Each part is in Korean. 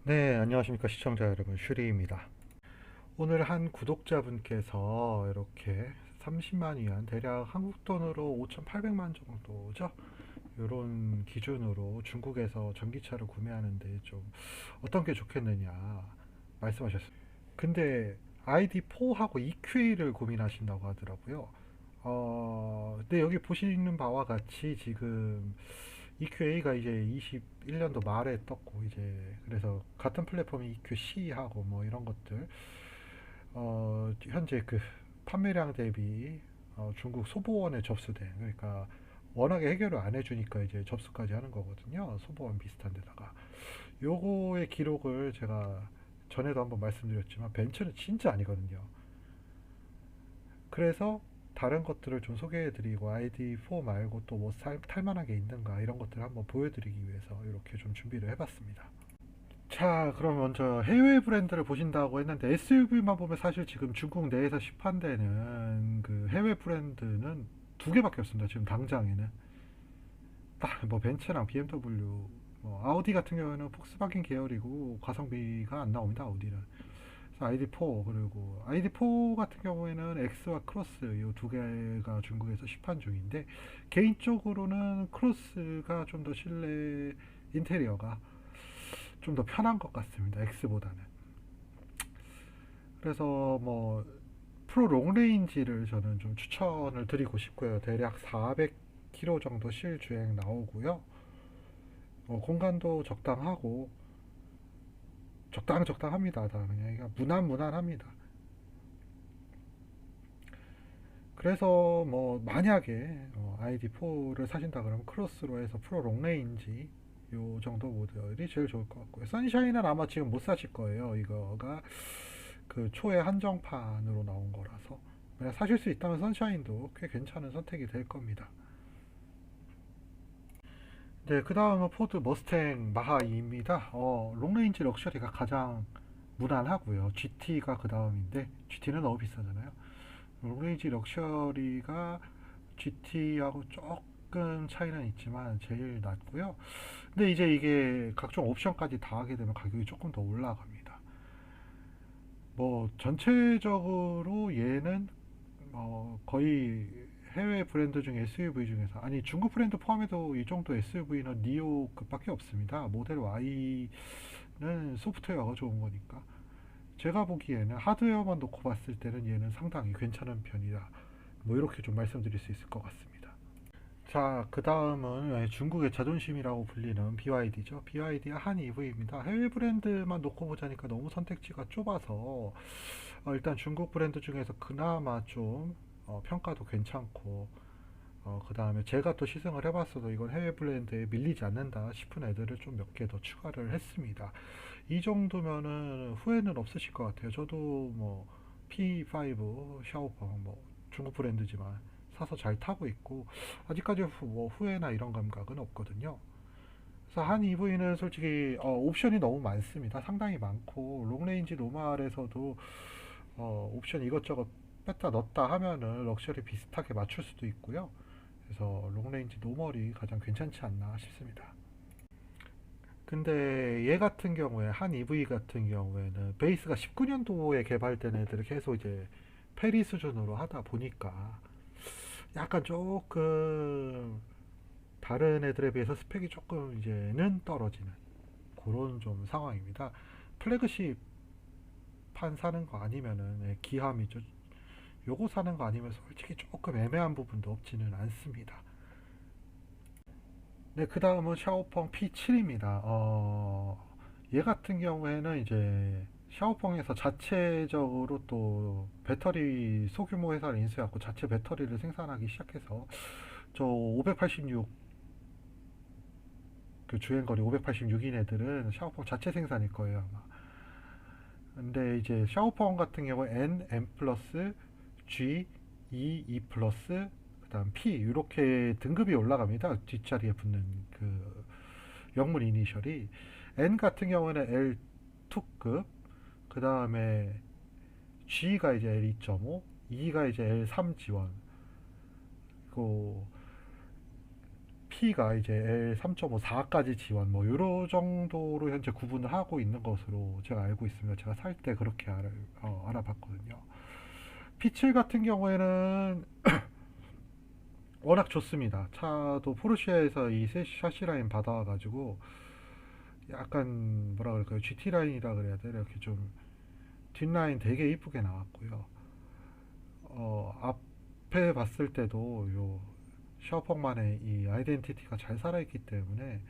네, 안녕하십니까 시청자 여러분, 슈리입니다. 오늘 한 구독자분께서 이렇게 30만 위안, 대략 한국 돈으로 5,800만 정도죠. 이런 기준으로 중국에서 전기차를 구매하는데 좀 어떤 게 좋겠느냐 말씀하셨어요. 근데 ID4하고 EQA를 고민하신다고 하더라고요. 근데 여기 보시는 바와 같이 지금 EQA가 이제 21년도 말에 떴고, 이제 그래서 같은 플랫폼이 EQC하고 뭐 이런 것들 현재 그 판매량 대비 중국 소보원에 접수된, 그러니까 워낙에 해결을 안 해주니까 이제 접수까지 하는 거거든요. 소보원 비슷한 데다가 요거의 기록을 제가 전에도 한번 말씀드렸지만 벤츠는 진짜 아니거든요. 그래서 다른 것들을 좀 소개해드리고 ID4 말고 또 뭐 탈만한 게 있는가 이런 것들을 한번 보여드리기 위해서 이렇게 좀 준비를 해봤습니다. 자, 그럼 먼저 해외 브랜드를 보신다고 했는데 SUV만 보면 사실 지금 중국 내에서 시판되는 그 해외 브랜드는 두 개밖에 없습니다. 지금 당장에는 딱 뭐 벤츠랑 BMW, 뭐 아우디 같은 경우에는 폭스바겐 계열이고 가성비가 안 나옵니다. 아우디는. ID4, 그리고 ID4 같은 경우에는 X와 크로스 이 두 개가 중국에서 시판 중인데, 개인적으로는 크로스가 좀 더 실내 인테리어가 좀 더 편한 것 같습니다. X보다는. 그래서 뭐 프로 롱레인지를 저는 좀 추천을 드리고 싶고요. 대략 400km 정도 실주행 나오고요. 공간도 적당하고 적당합니다. 다 그냥 무난합니다. 그래서 뭐 만약에 ID4를 사신다 그러면 크로스로 해서 프로 롱레인지 요 정도 모델이 제일 좋을 것 같고요. 선샤인은 아마 지금 못 사실 거예요. 이거가 그 초의 한정판으로 나온 거라서 만약 사실 수 있다면 선샤인도 꽤 괜찮은 선택이 될 겁니다. 네, 그 다음은 포드 머스탱 마하2입니다. 롱레인지 럭셔리가 가장 무난하고요. GT가 그 다음인데 GT는 너무 비싸잖아요. 롱레인지 럭셔리가 GT하고 조금 차이는 있지만 제일 낮고요. 근데 이제 이게 각종 옵션까지 다 하게 되면 가격이 조금 더 올라갑니다. 뭐 전체적으로 얘는 거의 해외 브랜드 중에 SUV 중에서, 아니 중국 브랜드 포함해도 이 정도 SUV는 니오급밖에 없습니다. 모델 Y는 소프트웨어가 좋은 거니까. 제가 보기에는 하드웨어만 놓고 봤을 때는 얘는 상당히 괜찮은 편이다. 뭐 이렇게 좀 말씀드릴 수 있을 것 같습니다. 자, 그 다음은 중국의 자존심이라고 불리는 BYD죠. BYD가 한 EV입니다. 해외 브랜드만 놓고 보자니까 너무 선택지가 좁아서 일단 중국 브랜드 중에서 그나마 좀 평가도 괜찮고, 그 다음에 제가 또 시승을 해봤어도 이건 해외 브랜드에 밀리지 않는다 싶은 애들을 좀 몇 개 더 추가를 했습니다. 이 정도면은 후회는 없으실 것 같아요. 저도 뭐 P5 샤오펑 뭐 중국 브랜드지만 사서 잘 타고 있고 아직까지 뭐 후회나 이런 감각은 없거든요. 그래서 한 EV는 솔직히 옵션이 너무 많습니다. 상당히 많고 롱레인지 노멀에서도 옵션 이것저것 뺐다 넣었다 하면은 럭셔리 비슷하게 맞출 수도 있고요. 그래서 롱레인지 노멀이 가장 괜찮지 않나 싶습니다. 근데 얘 같은 경우에 한 EV 같은 경우에는 베이스가 19년도에 개발된 애들을 계속 이제 페리 수준으로 하다 보니까 약간 조금 다른 애들에 비해서 스펙이 조금 이제는 떨어지는 그런 좀 상황입니다. 플래그십 판 사는 거 아니면은 기함이죠. 요거 사는 거 아니면 솔직히 조금 애매한 부분도 없지는 않습니다. 네, 그 다음은 샤오펑 P7입니다. 얘 같은 경우에는 이제 샤오펑에서 자체적으로 또 배터리 소규모 회사를 인수해갖고 자체 배터리를 생산하기 시작해서 저 586, 그 주행거리 586인 애들은 샤오펑 자체 생산일 거예요 아마. 근데 이제 샤오펑 같은 경우에 N, N 플러스, G, E, E 플러스, 그다음 P 이렇게 등급이 올라갑니다. 뒷자리에 붙는 그 영문 이니셜이. N 같은 경우는 L2급, 그 다음에 G가 이제 L2.5, E가 이제 L3 지원, 그 키가 이제 L3.5, 4까지 지원 뭐 요런 정도로 현재 구분을 하고 있는 것으로 제가 알고 있습니다. 제가 살 때 그렇게 알아봤거든요. P7 같은 경우에는 워낙 좋습니다. 차도 포르쉐에서 이 샤시 라인 받아가지고 약간 뭐라 그럴까요? GT 라인이라 그래야 돼. 이렇게 좀 뒷라인 되게 이쁘게 나왔고요. 앞에 봤을 때도 요 샤오펑만의 이 아이덴티티가 잘 살아있기 때문에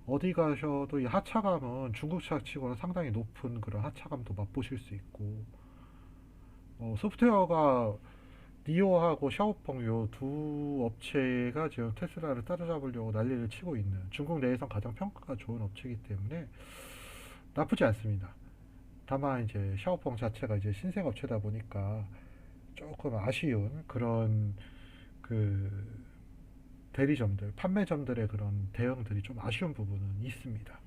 어디 가셔도 이 하차감은 중국차 치고는 상당히 높은 그런 하차감도 맛보실 수 있고, 소프트웨어가 니오하고 샤오펑 요 두 업체가 지금 테슬라를 따라잡으려고 난리를 치고 있는 중국 내에선 가장 평가가 좋은 업체이기 때문에 나쁘지 않습니다. 다만 이제 샤오펑 자체가 이제 신생 업체다 보니까 조금 아쉬운 그런 그 대리점들, 판매점들의 그런 대응들이 좀 아쉬운 부분은 있습니다.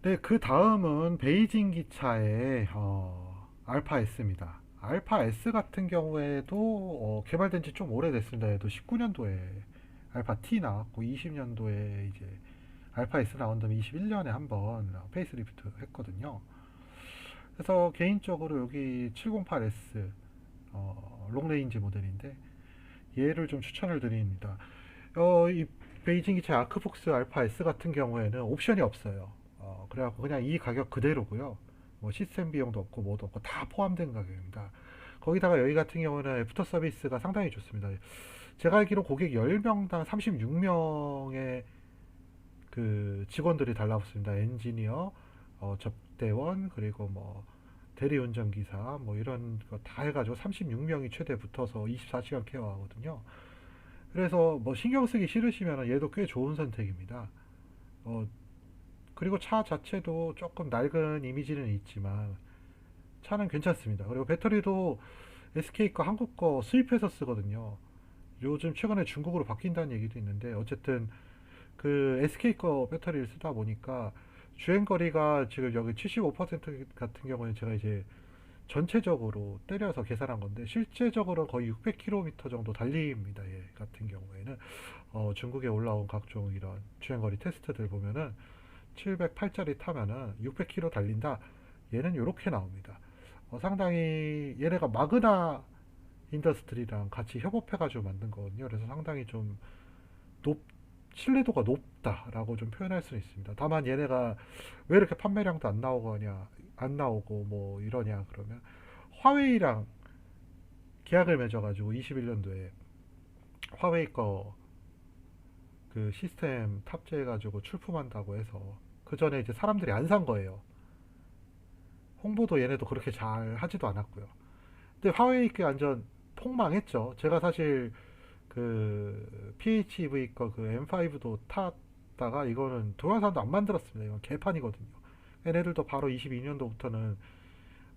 네, 그 다음은 베이징 기차의 알파 S입니다. 알파 S 같은 경우에도 개발된 지 좀 오래됐습니다. 얘도 19년도에 알파 T 나왔고 20년도에 이제 알파 S 나온 다음에 21년에 한번 페이스리프트 했거든요. 그래서 개인적으로 여기 708S 롱레인지 모델인데 얘를 좀 추천을 드립니다. 이 베이징 기차 아크폭스 알파 S 같은 경우에는 옵션이 없어요. 그래갖고 그냥 이 가격 그대로고요. 뭐 시스템 비용도 없고 뭐도 없고 다 포함된 가격입니다. 거기다가 여기 같은 경우는 애프터 서비스가 상당히 좋습니다. 제가 알기로 고객 10명당 36명의 그 직원들이 달라붙습니다. 엔지니어, 접대원, 그리고 뭐 대리운전기사 뭐 이런 거 다 해가지고 36명이 최대 붙어서 24시간 케어하거든요. 그래서 뭐 신경 쓰기 싫으시면 얘도 꽤 좋은 선택입니다. 어, 그리고 차 자체도 조금 낡은 이미지는 있지만 차는 괜찮습니다. 그리고 배터리도 SK 거 한국 거 수입해서 쓰거든요. 요즘 최근에 중국으로 바뀐다는 얘기도 있는데 어쨌든 그 SK 거 배터리를 쓰다 보니까 주행 거리가 지금 여기 75% 같은 경우는 제가 이제 전체적으로 때려서 계산한 건데 실제적으로 거의 600km 정도 달립니다. 얘 같은 경우에는 중국에 올라온 각종 이런 주행거리 테스트들 보면은 708짜리 타면은 600km 달린다. 얘는 이렇게 나옵니다. 상당히 얘네가 마그나 인더스트리랑 같이 협업해가지고 만든 거거든요. 그래서 상당히 좀 높, 신뢰도가 높다라고 좀 표현할 수는 있습니다. 다만 얘네가 왜 이렇게 판매량도 안 나오고 뭐 이러냐 그러면 화웨이랑 계약을 맺어가지고 21년도에 화웨이 거 그 시스템 탑재해가지고 출품한다고 해서 그 전에 이제 사람들이 안 산 거예요. 홍보도 얘네도 그렇게 잘 하지도 않았고요. 근데 화웨이 게 완전 폭망했죠. 제가 사실 그 PHEV 거 그 M5도 탔다가 이거는 동영상도 안 만들었습니다. 이건 개판이거든요. 얘네들도 바로 22년도부터는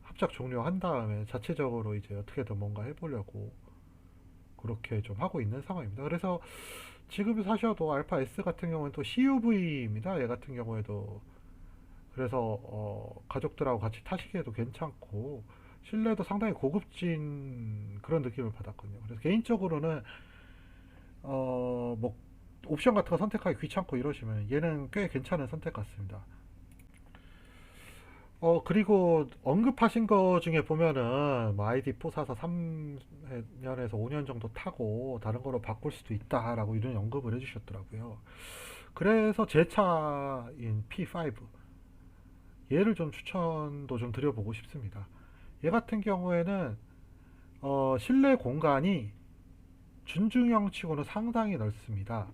합작 종료한 다음에 자체적으로 이제 어떻게든 뭔가 해보려고 그렇게 좀 하고 있는 상황입니다. 그래서 지금 사셔도 알파 S 같은 경우는 또 CUV입니다. 얘 같은 경우에도 그래서 가족들하고 같이 타시기에도 괜찮고 실내도 상당히 고급진 그런 느낌을 받았거든요. 그래서 개인적으로는 뭐 옵션 같은 거 선택하기 귀찮고 이러시면 얘는 꽤 괜찮은 선택 같습니다. 그리고 언급하신 거 중에 보면은 뭐 ID4 사서 3년에서 5년 정도 타고 다른 거로 바꿀 수도 있다라고 이런 언급을 해주셨더라고요. 그래서 제 차인 P5 얘를 좀 추천도 좀 드려보고 싶습니다. 얘 같은 경우에는 실내 공간이 준중형 치고는 상당히 넓습니다.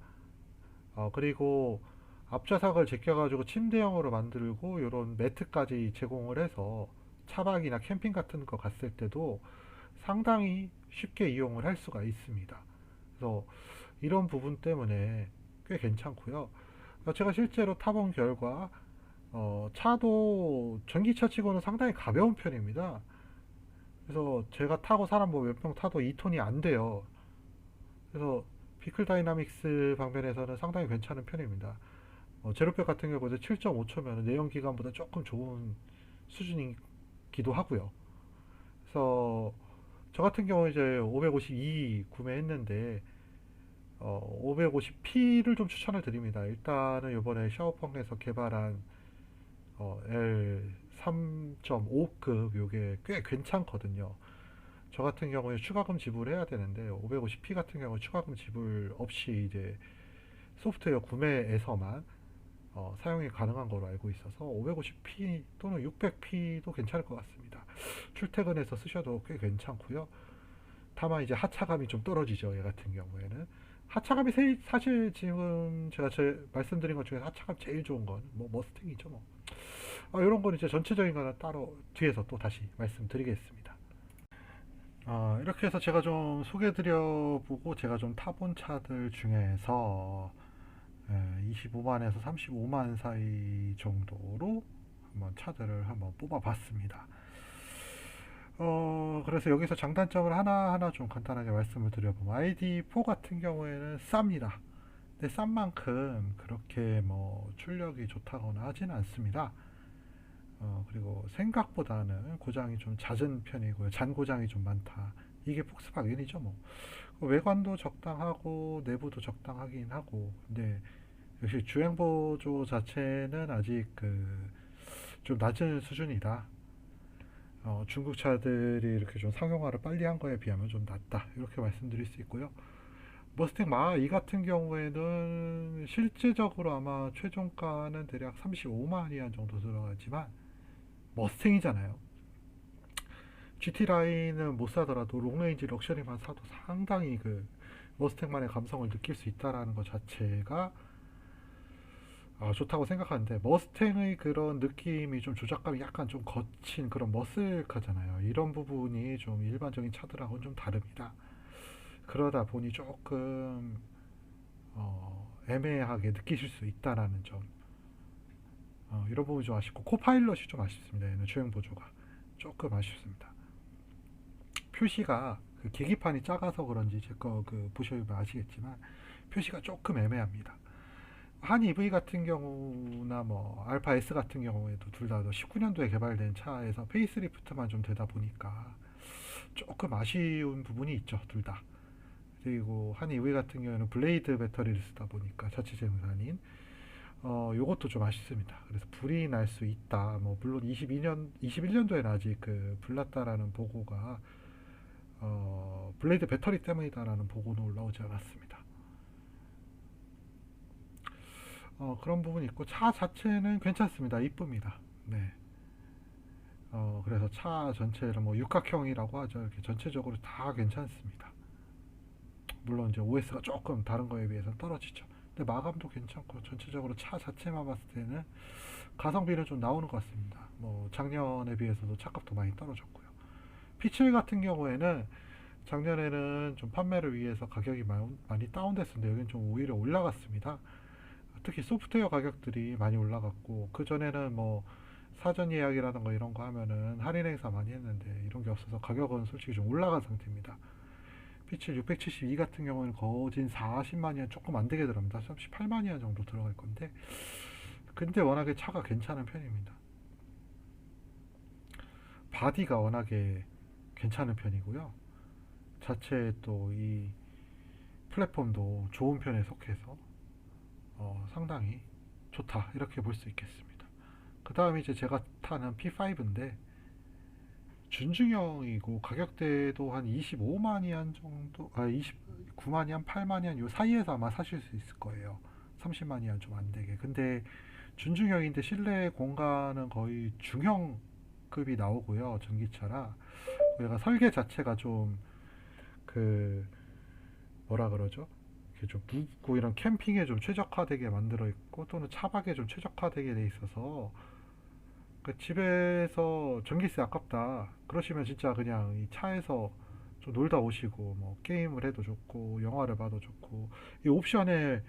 그리고 앞좌석을 제껴가지고 침대형으로 만들고 이런 매트까지 제공을 해서 차박이나 캠핑 같은 거 갔을 때도 상당히 쉽게 이용을 할 수가 있습니다. 그래서 이런 부분 때문에 꽤 괜찮고요. 제가 실제로 타본 결과 차도 전기차 치고는 상당히 가벼운 편입니다. 그래서 제가 타고 사람 뭐 몇 명 타도 2톤이 안 돼요. 그래서 비클 다이나믹스 방면에서는 상당히 괜찮은 편입니다. 제로백 같은 경우도 7.5초면 내연기관보다 조금 좋은 수준이기도 하고요. 그래서 저 같은 경우 이제 552 구매했는데 550p를 좀 추천을 드립니다. 일단은 이번에 샤오펑에서 개발한 L3.5급 요게 꽤 괜찮거든요. 저 같은 경우에 추가금 지불해야 되는데 550p 같은 경우 추가금 지불 없이 이제 소프트웨어 구매에서만 사용이 가능한 걸로 알고 있어서 550p 또는 600p도 괜찮을 것 같습니다. 출퇴근해서 쓰셔도 꽤 괜찮고요. 다만 이제 하차감이 좀 떨어지죠. 얘 같은 경우에는 하차감이 사실 지금 제가 말씀드린 것 중에 하차감 제일 좋은 건 뭐 머스탱이죠. 뭐 이런 거는 이제 전체적인 거는 따로 뒤에서 또 다시 말씀드리겠습니다. 이렇게 해서 제가 좀 소개드려보고 제가 좀 타본 차들 중에서 25만에서 35만 사이 정도로 한번 차들을 한번 뽑아봤습니다. 그래서 여기서 장단점을 하나하나 좀 간단하게 말씀을 드려보면 ID4 같은 경우에는 쌉니다. 근데 싼 만큼 그렇게 뭐 출력이 좋다거나 하진 않습니다. 그리고 생각보다는 고장이 좀 잦은 편이고요. 잔 고장이 좀 많다. 이게 폭스바겐이죠, 뭐. 외관도 적당하고 내부도 적당하긴 하고. 근데 역시 주행 보조 자체는 아직 그 좀 낮은 수준이다. 중국 차들이 이렇게 좀 상용화를 빨리 한 거에 비하면 좀 낮다. 이렇게 말씀드릴 수 있고요. 머스탱 마하 2 같은 경우에는 실제적으로 아마 최종가는 대략 35만 위안 정도 들어가지만 머스탱이잖아요. GT 라인은 못 사더라도 롱레인지 럭셔리만 사도 상당히 그 머스탱만의 감성을 느낄 수 있다라는 것 자체가 좋다고 생각하는데 머스탱의 그런 느낌이 좀 조작감이 약간 좀 거친 그런 머슬카잖아요. 이런 부분이 좀 일반적인 차들하고는 좀 다릅니다. 그러다 보니 조금 애매하게 느끼실 수 있다라는 점 이런 부분이 좀 아쉽고 코파일럿이 좀 아쉽습니다. 얘는 주행 보조가 조금 아쉽습니다. 표시가 그 계기판이 작아서 그런지 제거 그 보시면 아시겠지만 표시가 조금 애매합니다. 한 EV 같은 경우나 뭐 알파 S 같은 경우에도 둘 다 19년도에 개발된 차에서 페이스리프트만 좀 되다 보니까 조금 아쉬운 부분이 있죠, 둘 다. 그리고 한 EV 같은 경우에는 블레이드 배터리를 쓰다 보니까 자체 생산인 요것도 좀 아쉽습니다. 그래서 불이 날 수 있다. 뭐 물론 21년도에는 아직 그 불났다라는 보고가 블레이드 배터리 때문이다라는 보고는 올라오지 않았습니다. 그런 부분이 있고 차 자체는 괜찮습니다. 이쁩니다. 네. 그래서 차 전체를 뭐 육각형이라고 하죠. 이렇게 전체적으로 다 괜찮습니다. 물론 이제 OS가 조금 다른 거에 비해서 떨어지죠. 근데 마감도 괜찮고 전체적으로 차 자체만 봤을 때는 가성비는 좀 나오는 것 같습니다. 뭐 작년에 비해서도 차값도 많이 떨어졌고요. P7 같은 경우에는 작년에는 좀 판매를 위해서 가격이 많이 다운됐었는데 여기는 좀 오히려 올라갔습니다. 특히 소프트웨어 가격들이 많이 올라갔고 그 전에는 뭐 사전 예약이라든가 이런 거 하면은 할인 행사 많이 했는데 이런 게 없어서 가격은 솔직히 좀 올라간 상태입니다. P7 672 같은 경우는 거진 40만이안 조금 안 되게 들어갑니다. 38만이안 정도 들어갈 건데 근데 워낙에 차가 괜찮은 편입니다. 바디가 워낙에 괜찮은 편이고요. 자체 또 이 플랫폼도 좋은 편에 속해서 상당히 좋다 이렇게 볼 수 있겠습니다. 그 다음에 이제 제가 타는 P5인데 준중형이고 가격대도 한 25만이안 정도 29만이안 8만이안 요 사이에서 아마 사실 수 있을 거예요. 30만이안 좀 안되게. 근데 준중형인데 실내 공간은 거의 중형급이 나오고요. 전기차라 얘가 설계 자체가 좀 그 뭐라 그러죠? 좀 묵고 이런 캠핑에 좀 최적화되게 만들어 있고 또는 차박에 좀 최적화되게 돼 있어서 그러니까 집에서 전기세 아깝다 그러시면 진짜 그냥 이 차에서 좀 놀다 오시고 뭐 게임을 해도 좋고 영화를 봐도 좋고 이 옵션에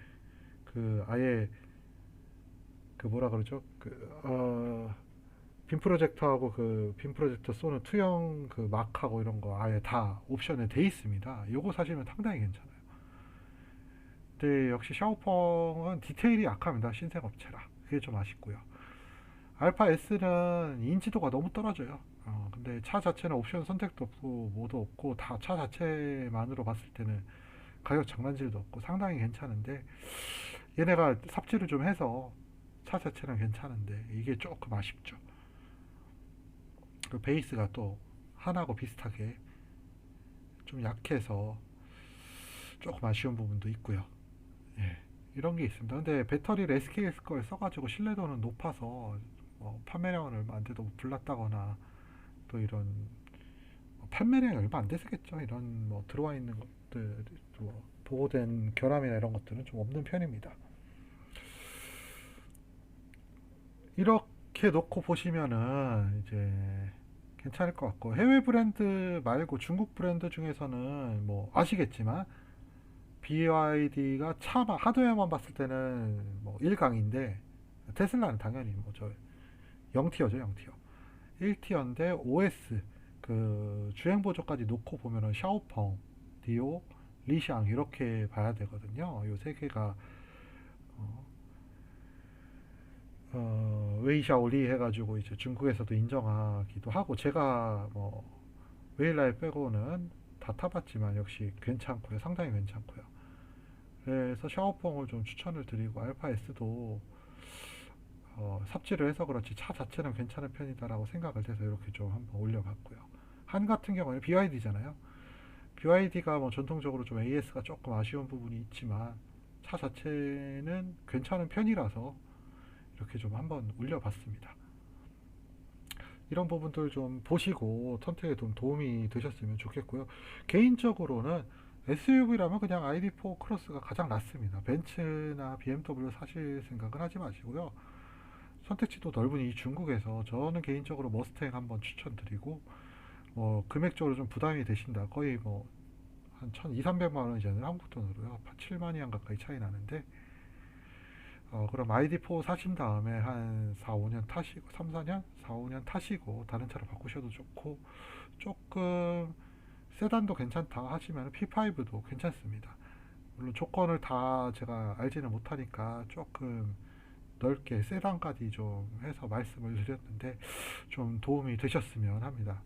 그 아예 그 뭐라 그러죠? 빔 프로젝터하고 그 빔 프로젝터 쏘는 투영 그 막하고 이런 거 아예 다 옵션에 돼 있습니다. 요거 사시면 상당히 괜찮아요. 근데 역시 샤오펑은 디테일이 약합니다. 신생 업체라. 그게 좀 아쉽고요. 알파 S는 인지도가 너무 떨어져요. 근데 차 자체는 옵션 선택도 없고 뭐도 없고 다 차 자체만으로 봤을 때는 가격 장난질도 없고 상당히 괜찮은데, 얘네가 삽질을 좀 해서 차 자체는 괜찮은데 이게 조금 아쉽죠. 그 베이스가 또 하나하고 비슷하게 좀 약해서 조금 아쉬운 부분도 있고요. 예, 이런 게 있습니다. 근데 배터리를 SKS 걸 써가지고 신뢰도는 높아서 판매량은 얼마 안 돼도 불났다거나 또 이런 판매량이 얼마 안 돼서겠죠. 이런 들어와 있는 것들, 보호된 결함이나 이런 것들은 좀 없는 편입니다. 이렇게 놓고 보시면은 이제 괜찮을 것 같고, 해외 브랜드 말고 중국 브랜드 중에서는 뭐 아시겠지만 BYD가 차 하드웨어만 봤을 때는 뭐 1강인데, 테슬라는 당연히 뭐저 0티어죠, 0티어. 1티어인데 OS 그 주행 보조까지 놓고 보면은 샤오펑, 디오, 리샹 이렇게 봐야 되거든요. 요 세 개가 어, 웨이샤오리 해가지고 이제 중국에서도 인정하기도 하고, 제가 뭐 웨일라이 빼고는 다 타봤지만 역시 괜찮고요. 상당히 괜찮고요. 그래서 샤오펑을 좀 추천을 드리고, 알파 S도 삽질을 해서 그렇지 차 자체는 괜찮은 편이다라고 생각을 해서 이렇게 좀 한번 올려봤고요. 한 같은 경우는 BYD잖아요. BYD가 뭐 전통적으로 좀 AS가 조금 아쉬운 부분이 있지만 차 자체는 괜찮은 편이라서 이렇게 좀 한번 올려봤습니다. 이런 부분들 좀 보시고 선택에 좀 도움이 되셨으면 좋겠고요. 개인적으로는 SUV라면 그냥 ID4 크로스가 가장 낫습니다. 벤츠나 BMW 사실 생각은 하지 마시고요. 선택지도 넓은 이 중국에서 저는 개인적으로 머스탱 한번 추천드리고, 금액적으로 좀 부담이 되신다. 거의 뭐 한 1,200~300만 원이잖아요. 한국 돈으로요. 7만이 한 가까이 차이 나는데, 그럼 ID4 사신 다음에 한 4, 5년 타시고, 3, 4년? 4, 5년 타시고 다른 차로 바꾸셔도 좋고, 조금 세단도 괜찮다 하시면 P5도 괜찮습니다. 물론 조건을 다 제가 알지는 못하니까 조금 넓게 세단까지 좀 해서 말씀을 드렸는데 좀 도움이 되셨으면 합니다.